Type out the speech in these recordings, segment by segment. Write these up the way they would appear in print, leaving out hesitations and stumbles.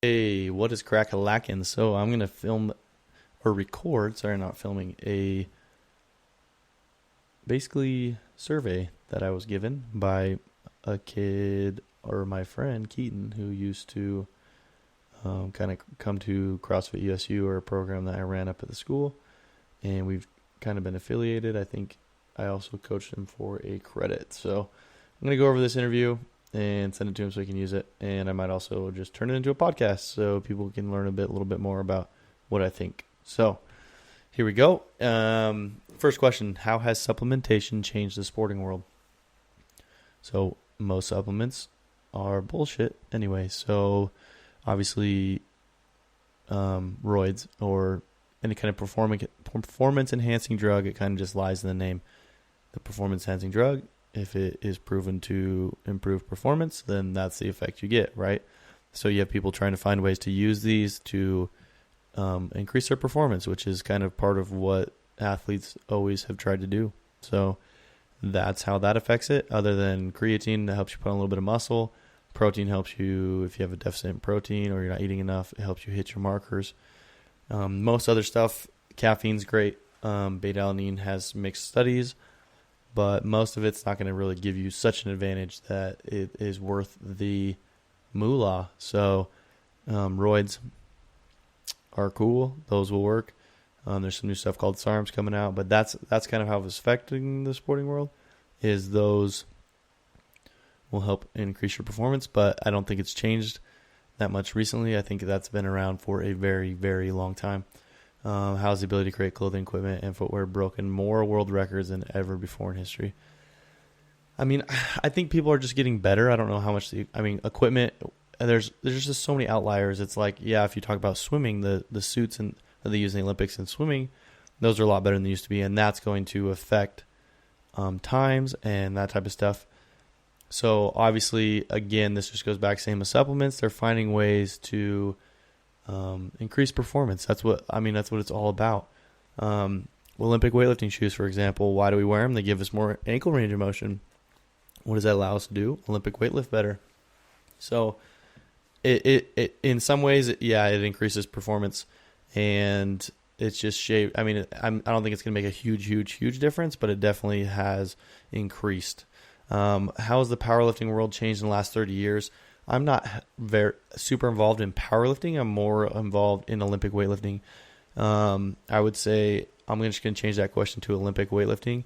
Hey, what is crack-a-lackin'? So I'm gonna film or record, sorry, not filming, a basically survey that I was given by a kid or my friend Keaton who used to kind of come to CrossFit USU, or a program that I ran up at the school, and we've kind of been affiliated. I think I also coached him for a credit. So I'm gonna go over this interview and send it to him so he can use it. And I might also just turn it into a podcast so people can learn a little bit more about what I think. So here we go. First question: how has supplementation changed the sporting world? So most supplements are bullshit anyway. So obviously, roids or any kind of performance enhancing drug, it kind of just lies in the name. The performance enhancing drug, if it is proven to improve performance, then that's the effect you get, right? So you have people trying to find ways to use these to increase their performance, which is kind of part of what athletes always have tried to do. So that's how that affects it, other than creatine that helps you put on a little bit of muscle. Protein helps you if you have a deficit in protein or you're not eating enough. It helps you hit your markers. Most other stuff, caffeine's great. Beta-alanine has mixed studies, but most of it's not going to really give you such an advantage that it is worth the moolah. So roids are cool. Those will work. There's some new stuff called SARMs coming out, but that's kind of how it's affecting the sporting world, is those will help increase your performance, but I don't think it's changed that much recently. I think that's been around for a very, very long time. How's the ability to create clothing, equipment, and footwear broken more world records than ever before in history? I mean, I think people are just getting better. I don't know how much equipment. There's just so many outliers. It's like, yeah, if you talk about swimming, the suits that they use in the Olympics in swimming, those are a lot better than they used to be, and that's going to affect times and that type of stuff. So obviously, again, this just goes back same as supplements. They're finding ways to increase performance. That's what it's all about. Olympic weightlifting shoes, for example, why do we wear them? They give us more ankle range of motion. What does that allow us to do? Olympic weightlift better. So it in some ways, it increases performance, and it's just shaped. I mean, I don't think it's going to make a huge difference, but it definitely has increased. How has the powerlifting world changed in the last 30 years? I'm not very super involved in powerlifting. I'm more involved in Olympic weightlifting. I would say I'm just going to change that question to Olympic weightlifting,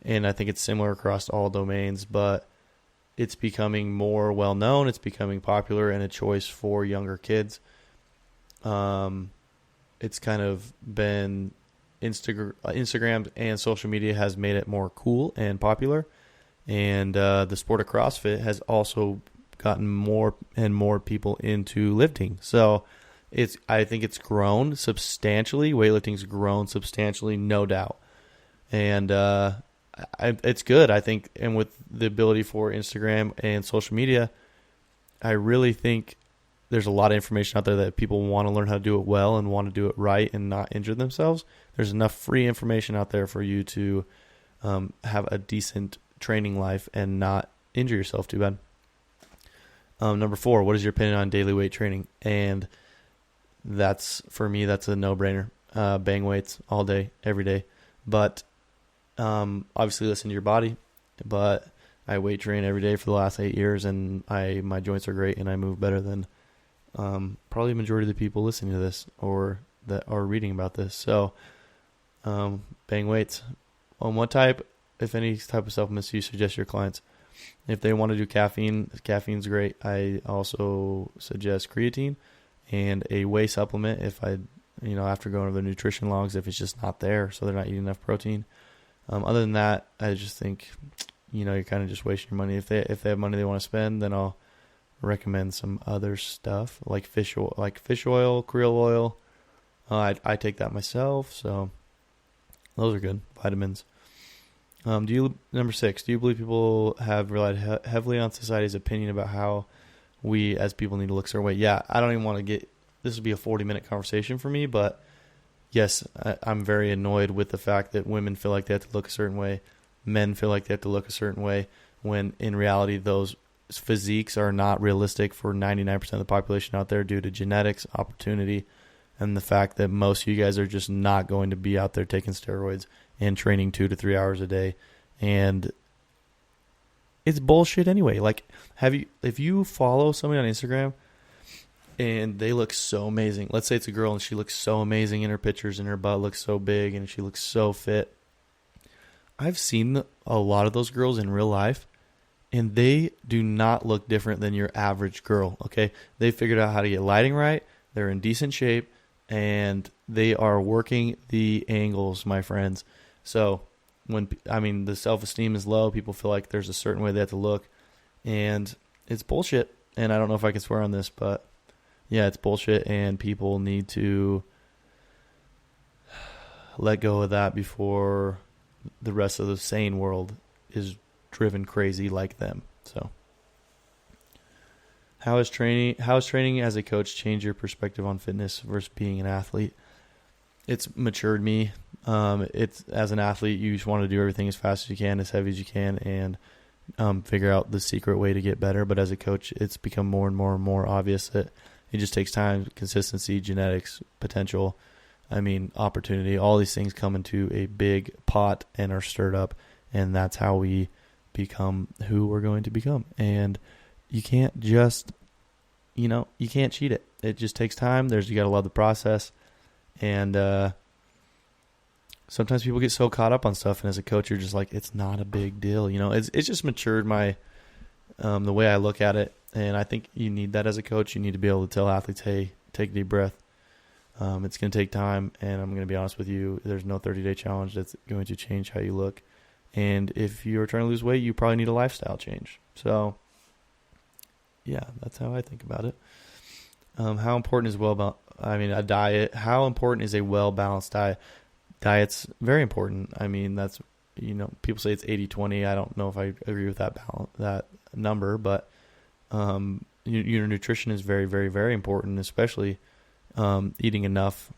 and I think it's similar across all domains, but it's becoming more well-known. It's becoming popular and a choice for younger kids. It's kind of been Instagram and social media has made it more cool and popular. And the sport of CrossFit has also gotten more and more people into lifting. So I think it's grown substantially. Weightlifting's grown substantially, no doubt. And it's good, I think. And with the ability for Instagram and social media, I really think there's a lot of information out there that people want to learn how to do it well and want to do it right and not injure themselves. There's enough free information out there for you to have a decent training life and not injure yourself too bad. Number 4, what is your opinion on daily weight training? And for me, that's a no-brainer. Bang weights all day, every day. But obviously listen to your body. But I weight train every day for the last 8 years, and my joints are great, and I move better than probably the majority of the people listening to this or that are reading about this. So bang weights. On what type, if any type of supplements, you suggest your clients? If they want to do caffeine's great. I also suggest creatine and a whey supplement if after going over the nutrition logs, if it's just not there, so they're not eating enough protein. Other than that, I just think, you're kind of just wasting your money. If they have money they want to spend, then I'll recommend some other stuff like fish oil, krill oil. I take that myself, so those are good. Vitamins. Number 6, do you believe people have relied heavily on society's opinion about how we as people need to look a certain way? Yeah, I don't even want to this would be a 40-minute conversation for me, but yes, I'm very annoyed with the fact that women feel like they have to look a certain way, men feel like they have to look a certain way, when in reality those physiques are not realistic for 99% of the population out there due to genetics, opportunity, and the fact that most of you guys are just not going to be out there taking steroids and training 2 to 3 hours a day. And it's bullshit anyway. Like, if you follow somebody on Instagram and they look so amazing, let's say it's a girl and she looks so amazing in her pictures and her butt looks so big and she looks so fit. I've seen a lot of those girls in real life, and they do not look different than your average girl, okay? They figured out how to get lighting right. They're in decent shape, and they are working the angles, my friends. So the self-esteem is low. People feel like there's a certain way they have to look, and it's bullshit. And I don't know if I can swear on this, but yeah, it's bullshit, and people need to let go of that before the rest of the sane world is driven crazy like them. So how has training as a coach changed your perspective on fitness versus being an athlete? It's matured me. It's, as an athlete, you just want to do everything as fast as you can, as heavy as you can, and figure out the secret way to get better. But as a coach, it's become more and more and more obvious that it just takes time, consistency, genetics, potential, opportunity. All these things come into a big pot and are stirred up, and that's how we become who we're going to become. And you can't just, you can't cheat it. It just takes time. You got to love the process. And sometimes people get so caught up on stuff, and as a coach, you're just like, it's not a big deal. It's just matured the way I look at it. And I think you need that as a coach. You need to be able to tell athletes, hey, take a deep breath. It's going to take time, and I'm going to be honest with you, there's no 30-day challenge that's going to change how you look. And if you're trying to lose weight, you probably need a lifestyle change. So, yeah, that's how I think about it. How important is a diet? How important is a well-balanced diet? Diet's very important. That's, people say it's 80-20. I don't know if I agree with that number, but your nutrition is very, very, very important, especially eating enough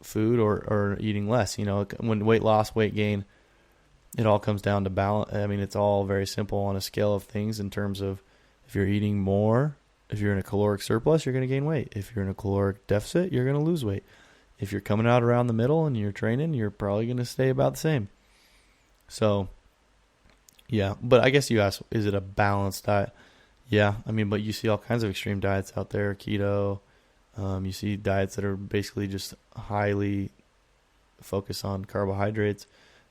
food or eating less. When weight loss, weight gain, it all comes down to balance. It's all very simple on a scale of things in terms of if you're eating more, if you're in a caloric surplus, you're going to gain weight. If you're in a caloric deficit, you're going to lose weight. If you're coming out around the middle and you're training, you're probably going to stay about the same. So, yeah. But I guess you asked, is it a balanced diet? Yeah. But you see all kinds of extreme diets out there, keto. You see diets that are basically just highly focused on carbohydrates,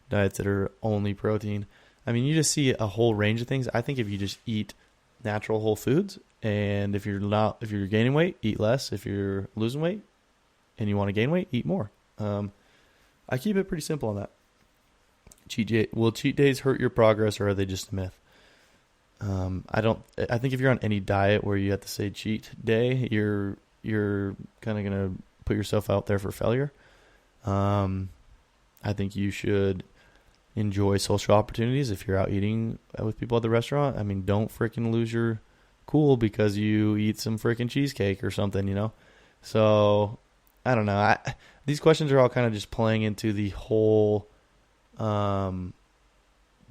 diets that are only protein. You just see a whole range of things. I think if you just eat natural whole foods, and if you're gaining weight, eat less. If you're losing weight and you want to gain weight, eat more. I keep it pretty simple on that. Will cheat days hurt your progress, or are they just a myth? I think if you're on any diet where you have to say cheat day, you're kind of going to put yourself out there for failure. I think you should enjoy social opportunities. If you're out eating with people at the restaurant, don't freaking lose your cool because you eat some freaking cheesecake or something, So I don't know. These questions are all kind of just playing into the whole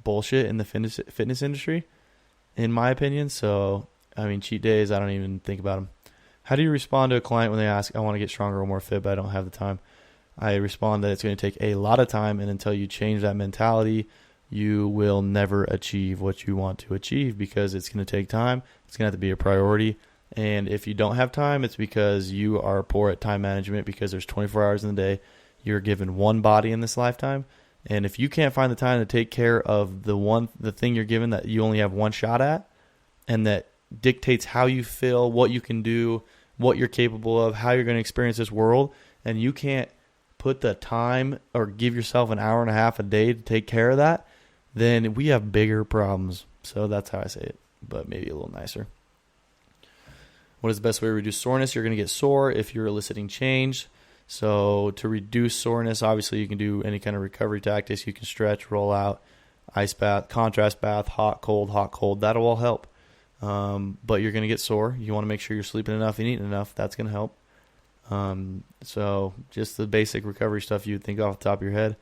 bullshit in the fitness industry, in my opinion. So, cheat days, I don't even think about them. How do you respond to a client when they ask, I want to get stronger or more fit, but I don't have the time? I respond that it's going to take a lot of time, and until you change that mentality, you will never achieve what you want to achieve because it's going to take time. It's going to have to be a priority. And if you don't have time, it's because you are poor at time management, because there's 24 hours in the day. You're given one body in this lifetime. And if you can't find the time to take care of the thing you're given that you only have one shot at, and that dictates how you feel, what you can do, what you're capable of, how you're going to experience this world, and you can't put the time or give yourself an hour and a half a day to take care of that, then we have bigger problems. So that's how I say it, but maybe a little nicer. What is the best way to reduce soreness? You're going to get sore if you're eliciting change. So to reduce soreness, obviously you can do any kind of recovery tactics. You can stretch, roll out, ice bath, contrast bath, hot, cold. That'll all help. But you're going to get sore. You want to make sure you're sleeping enough and eating enough. That's going to help. So just the basic recovery stuff you'd think off the top of your head.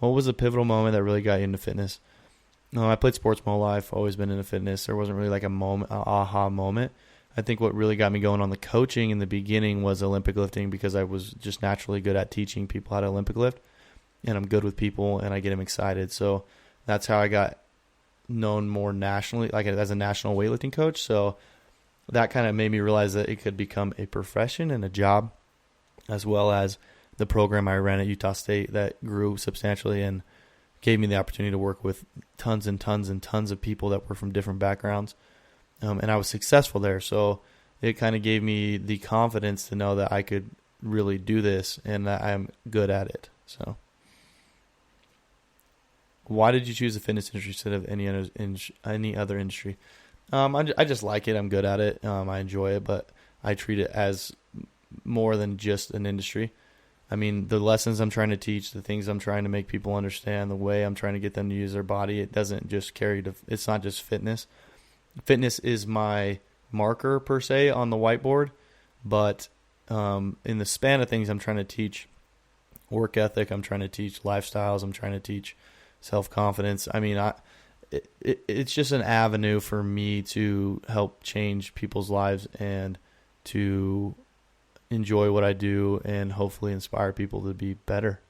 What was the pivotal moment that really got you into fitness? No, I played sports my whole life, always been into fitness. There wasn't really like a moment, a aha moment. I think what really got me going on the coaching in the beginning was Olympic lifting, because I was just naturally good at teaching people how to Olympic lift, and I'm good with people and I get them excited. So that's how I got known more nationally, like as a national weightlifting coach. So that kind of made me realize that it could become a profession and a job, as well as the program I ran at Utah State that grew substantially and gave me the opportunity to work with tons and tons and tons of people that were from different backgrounds. And I was successful there. So it kind of gave me the confidence to know that I could really do this and that I'm good at it. So why did you choose the fitness industry instead of any other industry? I just like it. I'm good at it. I enjoy it, but I treat it as more than just an industry. I mean, the lessons I'm trying to teach, the things I'm trying to make people understand, the way I'm trying to get them to use their body, it doesn't just it's not just fitness. Fitness is my marker per se on the whiteboard, but in the span of things, I'm trying to teach work ethic, I'm trying to teach lifestyles, I'm trying to teach self-confidence. I mean, it's just an avenue for me to help change people's lives and to enjoy what I do and hopefully inspire people to be better.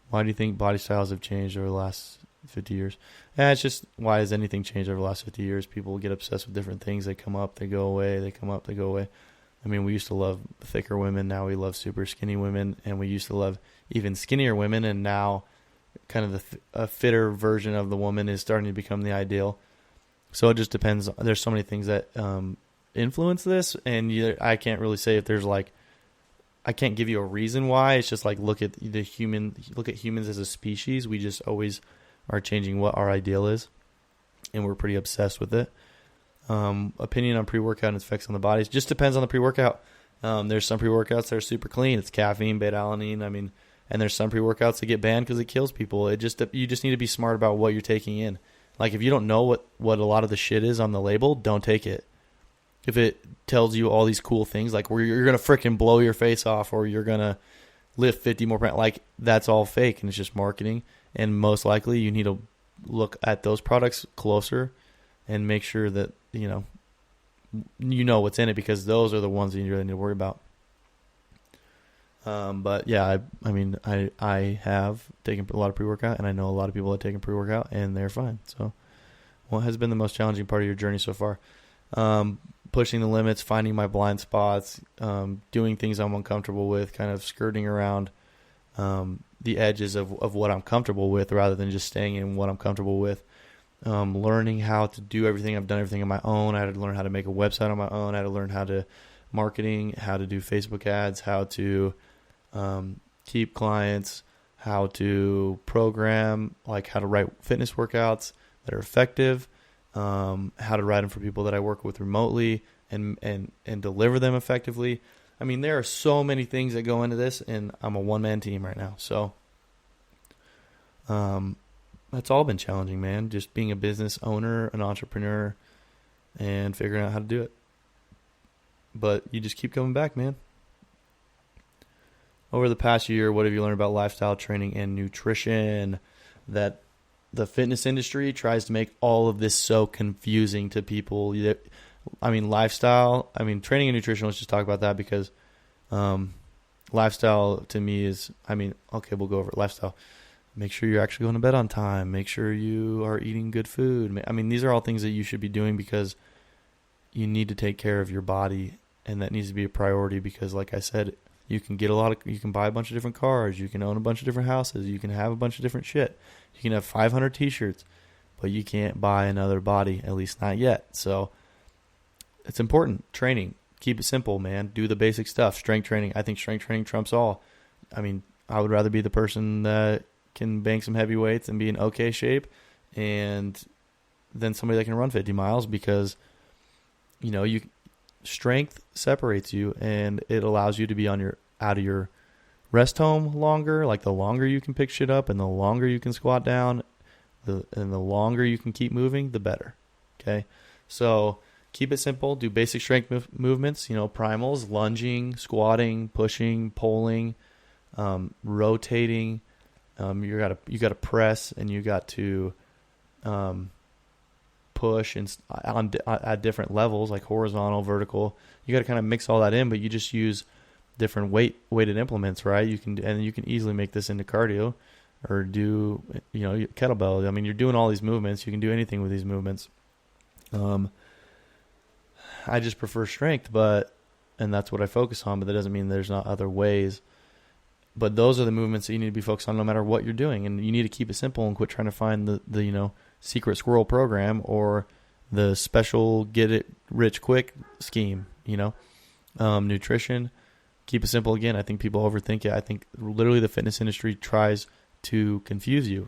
Why do you think body styles have changed over the last 50 years? It's just, why has anything changed over the last 50 years? People get obsessed with different things. They come up, they go away, they come up, they go away. I mean, we used to love thicker women. Now we love super skinny women. And we used to love even skinnier women. And now kind of a fitter version of the woman is starting to become the ideal. So it just depends. There's so many things that influence this. And I can't really say if there's like, I can't give you a reason why. It's just like, look at humans as a species. We just always are changing what our ideal is, and we're pretty obsessed with it. Opinion on pre-workout and its effects on the body. It just depends on the pre-workout. There's some pre-workouts that are super clean. It's caffeine, beta-alanine. I mean, and there's some pre-workouts that get banned because it kills people. You just need to be smart about what you're taking in. Like, if you don't know what a lot of the shit is on the label, don't take it. If it tells you all these cool things, like where you're going to freaking blow your face off or you're going to lift 50 more pounds, like, that's all fake and it's just marketing. And most likely you need to look at those products closer and make sure that, you know what's in it, because those are the ones that you really need to worry about. But yeah, I have taken a lot of pre-workout, and I know a lot of people that have taken pre-workout and they're fine. So what has been the most challenging part of your journey so far? Pushing the limits, finding my blind spots, doing things I'm uncomfortable with, kind of skirting around the edges of what I'm comfortable with rather than just staying in what I'm comfortable with. Learning how to do everything. I've done everything on my own. I had to learn how to make a website on my own. I had to learn how to marketing, how to do Facebook ads, how to keep clients, how to program, like how to write fitness workouts that are effective, how to write them for people that I work with remotely and deliver them effectively. I mean, there are so many things that go into this, and I'm a one-man team right now. So that's all been challenging, man. Just being a business owner, an entrepreneur, and figuring out how to do it. But you just keep coming back, man. Over the past year, what have you learned about lifestyle training and nutrition? That the fitness industry tries to make all of this so confusing to people. Lifestyle, training and nutrition, let's just talk about that, because lifestyle to me is, okay, we'll go over it. Lifestyle. Make sure you're actually going to bed on time. Make sure you are eating good food. These are all things that you should be doing because you need to take care of your body, and that needs to be a priority because, like I said, you can buy a bunch of different cars, you can own a bunch of different houses, you can have a bunch of different shit. You can have 500 t-shirts, but you can't buy another body, at least not yet. So it's important. Training. Keep it simple, man. Do the basic stuff. Strength training. I think strength training trumps all. I would rather be the person that can bang some heavy weights and be in okay shape and than somebody that can run 50 miles because, strength separates you and it allows you to be out of your rest home longer. Like, the longer you can pick shit up and the longer you can squat down and the longer you can keep moving, the better. Okay. So keep it simple. Do basic strength movements, primals, lunging, squatting, pushing, pulling, rotating. You got to press and you got to push and at different levels, like horizontal, vertical. You got to kind of mix all that in, but you just use different weighted implements, right? You can easily make this into cardio or do, kettlebell. I mean, you're doing all these movements. You can do anything with these movements. I just prefer strength, and that's what I focus on, but that doesn't mean there's not other ways. But those are the movements that you need to be focused on no matter what you're doing. And you need to keep it simple and quit trying to find the secret squirrel program or the special get it rich quick scheme, nutrition. Keep it simple again. I think people overthink it. I think literally the fitness industry tries to confuse you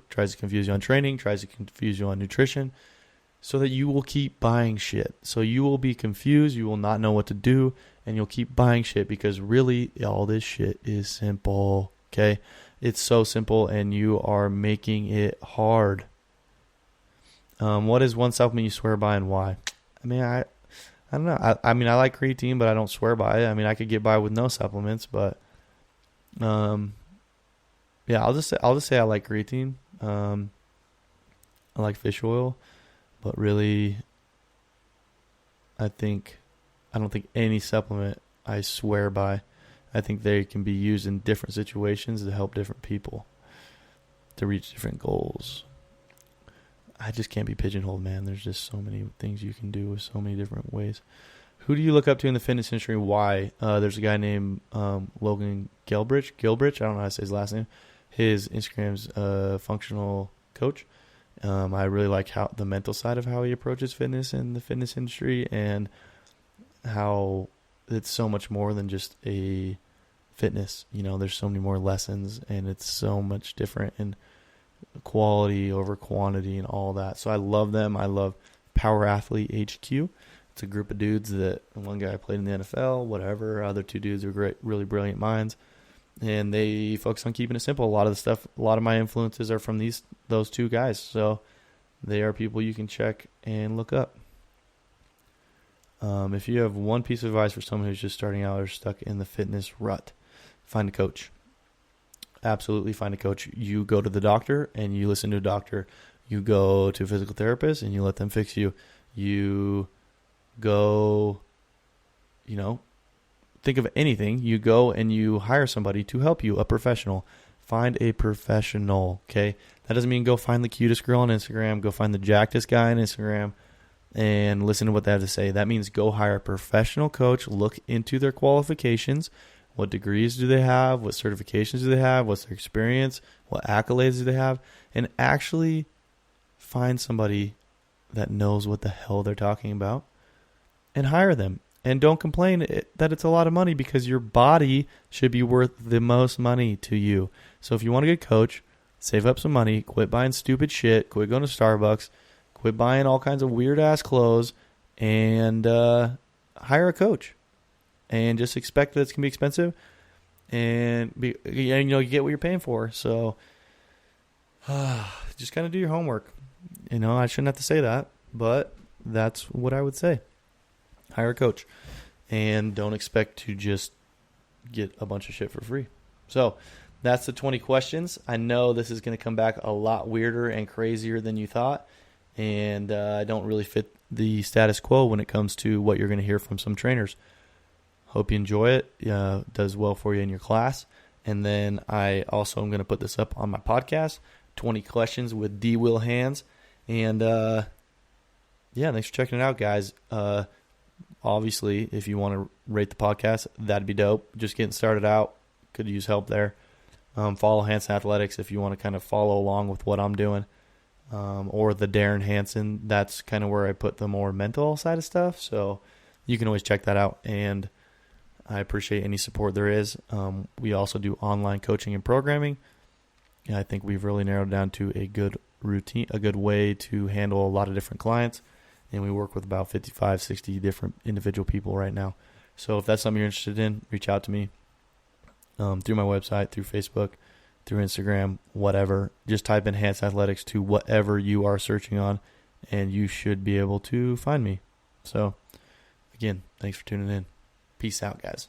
on training, tries to confuse you on nutrition so that you will keep buying shit. So you will be confused. You will not know what to do. And you'll keep buying shit because really all this shit is simple, okay? It's so simple and you are making it hard. What is one supplement you swear by and why? I mean, I don't know. I mean, I like creatine, but I don't swear by it. I mean, I could get by with no supplements, but yeah, I'll just say I like creatine. I like fish oil, but really, I don't think any supplement I swear by. I think they can be used in different situations to help different people to reach different goals. I just can't be pigeonholed, man. There's just so many things you can do with so many different ways. Who do you look up to in the fitness industry? Why? There's a guy named Logan Gilbridge. I don't know how to say his last name. His Instagram's functional coach. I really like the mental side of how he approaches fitness in the fitness industry and how it's so much more than just a fitness. There's so many more lessons and it's so much different and quality over quantity and all that. So I love them. I love Power Athlete HQ. It's a group of dudes that one guy played in the NFL, whatever. Other two dudes are great, really brilliant minds. And they focus on keeping it simple. A lot of my influences are from those two guys. So they are people you can check and look up. If you have one piece of advice for someone who's just starting out or stuck in the fitness rut, find a coach. Absolutely find a coach. You go to the doctor and you listen to a doctor. You go to a physical therapist and you let them fix you. You go, think of anything. You go and you hire somebody to help you, a professional. Find a professional, okay? That doesn't mean go find the cutest girl on Instagram. Go find the jackedest guy on Instagram and listen to what they have to say. That means go hire a professional coach. Look into their qualifications. What degrees do they have? What certifications do they have? What's their experience? What accolades do they have? And actually find somebody that knows what the hell they're talking about and hire them. And don't complain that it's a lot of money because your body should be worth the most money to you. So if you want a good coach, save up some money, quit buying stupid shit, quit going to Starbucks, quit buying all kinds of weird-ass clothes, and hire a coach. And just expect that it's going to be expensive. And you get what you're paying for. So just kind of do your homework. I shouldn't have to say that, but that's what I would say. Hire a coach. And don't expect to just get a bunch of shit for free. So that's the 20 questions. I know this is going to come back a lot weirder and crazier than you thought. And I don't really fit the status quo when it comes to what you're going to hear from some trainers. Hope you enjoy it. Does well for you in your class. And then I also am going to put this up on my podcast, 20 questions with D. Will Hands. And thanks for checking it out, guys. Obviously, if you want to rate the podcast, that'd be dope. Just getting started out. Could use help there. Follow Hansen Athletics if you want to kind of follow along with what I'm doing. Or the Darren Hansen. That's kind of where I put the more mental side of stuff. So you can always check that out. And I appreciate any support there is. We also do online coaching and programming. And I think we've really narrowed down to a good routine, a good way to handle a lot of different clients. And we work with about 55, 60 different individual people right now. So if that's something you're interested in, reach out to me through my website, through Facebook, through Instagram, whatever. Just type in Hansen Athletics to whatever you are searching on, and you should be able to find me. So, again, thanks for tuning in. Peace out, guys.